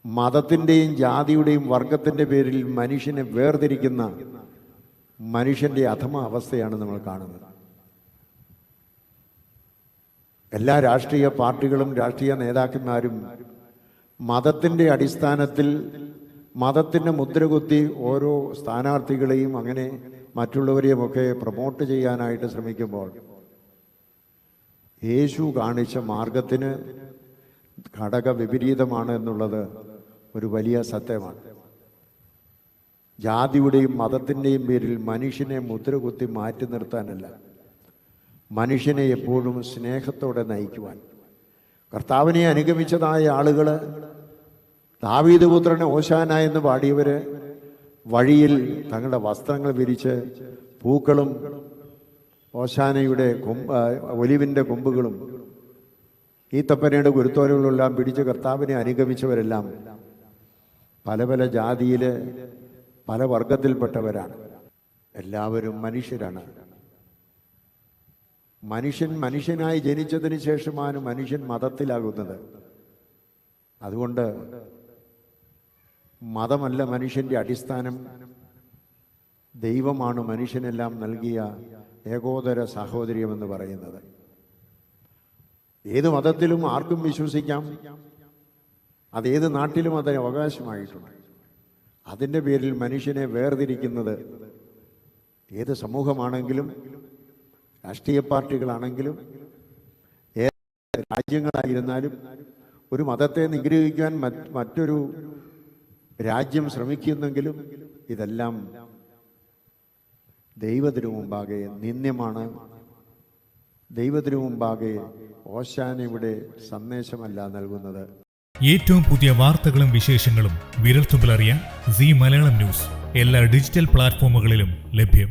മതത്തിൻ്റെയും ജാതിയുടെയും വർഗത്തിൻ്റെ പേരിൽ മനുഷ്യനെ വേർതിരിക്കുന്ന മനുഷ്യൻ്റെ അധമ അവസ്ഥയാണ് നമ്മൾ കാണുന്നത്. എല്ലാ രാഷ്ട്രീയ പാർട്ടികളും രാഷ്ട്രീയ നേതാക്കന്മാരും മതത്തിൻ്റെ അടിസ്ഥാനത്തിൽ മതത്തിൻ്റെ മുദ്രകുത്തി ഓരോ സ്ഥാനാർത്ഥികളെയും അങ്ങനെ മറ്റുള്ളവരെയുമൊക്കെ പ്രൊമോട്ട് ചെയ്യാനായിട്ട് ശ്രമിക്കുമ്പോൾ യേശു കാണിച്ച മാർഗത്തിന് ഘടക വിപരീതമാണ് എന്നുള്ളത് ഒരു വലിയ സത്യമാണ്. ജാതിയുടെയും മതത്തിൻ്റെയും പേരിൽ മനുഷ്യനെ മുദ്രകുത്തി മാറ്റി നിർത്താനല്ല, മനുഷ്യനെ എപ്പോഴും സ്നേഹത്തോടെ നയിക്കുവാൻ. കർത്താവിനെ അനുഗമിച്ചതായ ആളുകൾ, ദാവീദ് പുത്രനെ ഓശാന എന്ന് പാടിയവർ വഴിയിൽ തങ്ങളുടെ വസ്ത്രങ്ങൾ വിരിച്ച് പൂക്കളും ഓശാനയുടെ ഒലിവിൻ്റെ കൊമ്പുകളും ഈത്തപ്പനയുടെ കുരുത്തോലുകളെല്ലാം പിടിച്ച് കർത്താവിനെ അനുഗമിച്ചവരെല്ലാം പല പല ജാതിയിൽ പല വർഗത്തിൽപ്പെട്ടവരാണ്. എല്ലാവരും മനുഷ്യരാണ്. മനുഷ്യനായി ജനിച്ചതിന് ശേഷമാണ് മനുഷ്യൻ മതത്തിലാകുന്നത്. അതുകൊണ്ട് മതമല്ല മനുഷ്യൻ്റെ അടിസ്ഥാനം, ദൈവമാണ് മനുഷ്യനെല്ലാം നൽകിയ ഏകോദര സാഹോദര്യമെന്ന് പറയുന്നത്. ഏത് മതത്തിലും ആർക്കും വിശ്വസിക്കാം, അതേത് നാട്ടിലും അതിന് അവകാശമായിട്ടുണ്ട്. അതിൻ്റെ പേരിൽ മനുഷ്യനെ വേർതിരിക്കുന്നത് ഏത് സമൂഹമാണെങ്കിലും രാഷ്ട്രീയ പാർട്ടികളാണെങ്കിലും ഏത് രാജ്യങ്ങളായിരുന്നാലും ഒരു മതത്തെ നിഗ്രഹിക്കാൻ മറ്റൊരു രാജ്യം ശ്രമിക്കുന്നെങ്കിലും ഇതെല്ലാം ദൈവത്തിനു മുമ്പാകെ നിന്ദ്യമാണ്. ദൈവത്തിനു മുമ്പാകെ ഓശാനയുടെ സന്ദേശമല്ല നൽകുന്നത്. ഏറ്റവും പുതിയ വാർത്തകളും വിശേഷങ്ങളും വിരൽത്തുമ്പിലറിയാൻ സീ മലയാളം ന്യൂസ് എല്ലാ ഡിജിറ്റൽ പ്ലാറ്റ്ഫോമുകളിലും ലഭ്യം.